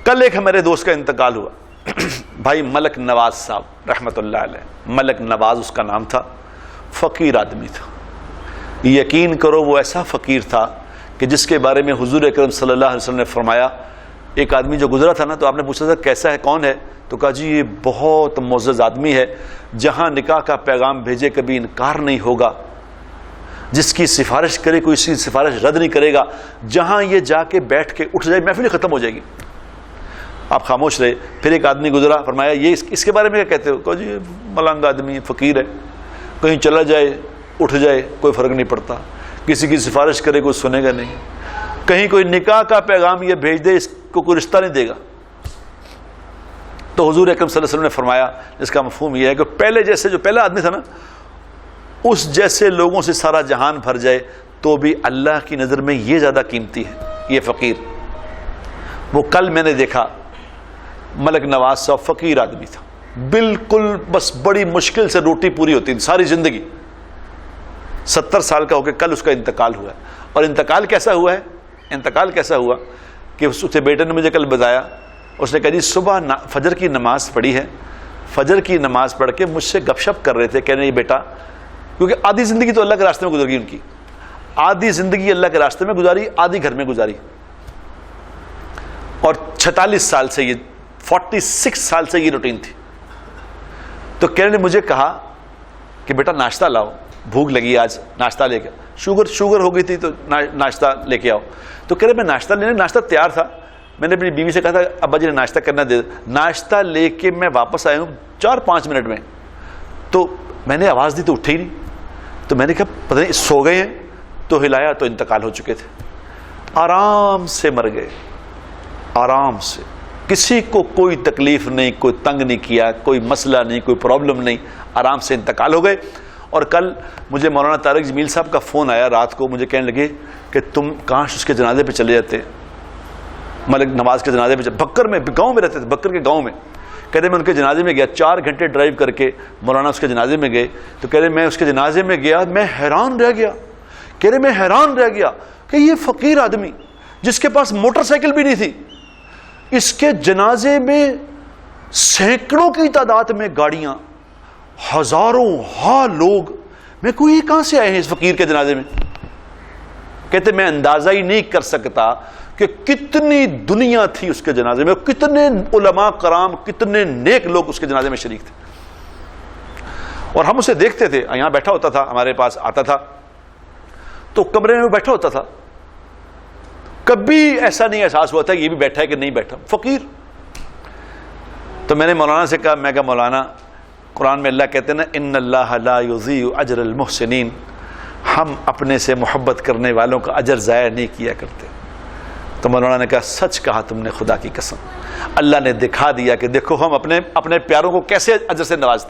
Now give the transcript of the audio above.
کل ایک ہمارے دوست کا انتقال ہوا، بھائی ملک نواز صاحب رحمت اللہ علیہ، ملک نواز اس کا نام تھا، فقیر آدمی تھا، یقین کرو وہ ایسا فقیر تھا کہ جس کے بارے میں حضور اکرم صلی اللہ علیہ وسلم نے فرمایا، ایک آدمی جو گزرا تھا نا تو آپ نے پوچھا تھا کیسا ہے، کون ہے، تو کہا جی یہ بہت معزز آدمی ہے، جہاں نکاح کا پیغام بھیجے کبھی انکار نہیں ہوگا، جس کی سفارش کرے کوئی اس کی سفارش رد نہیں کرے گا، جہاں یہ جا کے بیٹھ کے اٹھ جائے محفل ختم ہو جائے گی۔ آپ خاموش رہے۔ پھر ایک آدمی گزرا، فرمایا یہ اس کے بارے میں کیا کہتے ہو، کہا جی ملنگ آدمی فقیر ہے، کہیں چلا جائے اٹھ جائے کوئی فرق نہیں پڑتا، کسی کی سفارش کرے کوئی سنے گا نہیں، کہیں کوئی نکاح کا پیغام یہ بھیج دے اس کو کوئی رشتہ نہیں دے گا۔ تو حضور اکرم صلی اللہ علیہ وسلم نے فرمایا، اس کا مفہوم یہ ہے کہ پہلے جیسے جو پہلا آدمی تھا نا، اس جیسے لوگوں سے سارا جہان بھر جائے تو بھی اللہ کی نظر میں یہ زیادہ قیمتی ہے یہ فقیر۔ وہ کل میں نے دیکھا ملک نواز صاحب فقیر آدمی تھا، بالکل بس بڑی مشکل سے روٹی پوری ہوتی تھی ساری زندگی، 70 سال کا ہو کے کل اس کا انتقال ہوا ہے۔ اور انتقال کیسا ہوا ہے، انتقال کیسا ہوا کہ اس کے بیٹے نے مجھے کل بتایا، اس نے کہا جی صبح فجر کی نماز پڑھی ہے، فجر کی نماز پڑھ کے مجھ سے گپ شپ کر رہے تھے، کہہ رہے ہیں بیٹا، کیونکہ آدھی زندگی تو اللہ کے راستے میں گزر گئی ان کی، آدھی زندگی اللہ کے راستے میں گزاری، آدھی گھر میں گزاری، اور 46 سال سے یہ 46 سال سے یہ روٹین تھی۔ تو کہنے نے مجھے کہا کہ بیٹا ناشتہ لاؤ، بھوک لگی آج، ناشتہ لے کے، شوگر ہو گئی تھی تو ناشتہ لے کے آؤ۔ تو کہہ رہے میں ناشتہ لینے، ناشتہ تیار تھا، میں نے اپنی بیوی سے کہا تھا ابا جی نے ناشتہ کرنا دے، ناشتہ لے کے میں واپس آیا ہوں 4-5 منٹ میں، تو میں نے آواز دی تو اٹھے ہی نہیں، تو میں نے کہا پتہ نہیں سو گئے ہیں، تو ہلایا تو انتقال ہو چکے تھے، آرام سے مر گئے، آرام سے، کسی کو کوئی تکلیف نہیں، کوئی تنگ نہیں کیا، کوئی مسئلہ نہیں، کوئی پرابلم نہیں، آرام سے انتقال ہو گئے۔ اور کل مجھے مولانا طارق جمیل صاحب کا فون آیا رات کو، مجھے کہنے لگے کہ تم کاش اس کے جنازے پہ چلے جاتے، ملک نواز کے جنازے پہ، بکر میں گاؤں میں رہتے تھے، بکر کے گاؤں میں، کہتے میں ان کے جنازے میں گیا، 4 گھنٹے ڈرائیو کر کے مولانا اس کے جنازے میں گئے، تو کہہ رہے میں اس کے جنازے میں گیا، میں حیران رہ گیا، کہہ رہے میں حیران رہ گیا کہ یہ فقیر آدمی جس کے پاس موٹر سائیکل بھی نہیں تھی، اس کے جنازے میں سینکڑوں کی تعداد میں گاڑیاں، ہزاروں لوگ، میں کوئی کہاں سے آئے ہیں اس فقیر کے جنازے میں؟ کہتے میں اندازہ ہی نہیں کر سکتا کہ کتنی دنیا تھی اس کے جنازے میں، کتنے علماء کرام، کتنے نیک لوگ اس کے جنازے میں شریک تھے۔ اور ہم اسے دیکھتے تھے، یہاں بیٹھا ہوتا تھا، ہمارے پاس آتا تھا تو کمرے میں بیٹھا ہوتا تھا، کبھی ایسا نہیں احساس ہوا تھا یہ بھی بیٹھا ہے کہ نہیں بیٹھا، فقیر۔ تو میں نے مولانا سے کہا، میں کہا مولانا قرآن میں اللہ کہتے ہیں نا ان اللہ لا یضیع اجر المحسنین، ہم اپنے سے محبت کرنے والوں کا اجر ضائع نہیں کیا کرتے۔ تو مولانا نے کہا سچ کہا تم نے خدا کی قسم، اللہ نے دکھا دیا کہ دیکھو ہم اپنے پیاروں کو کیسے اجر سے نوازتے ہیں۔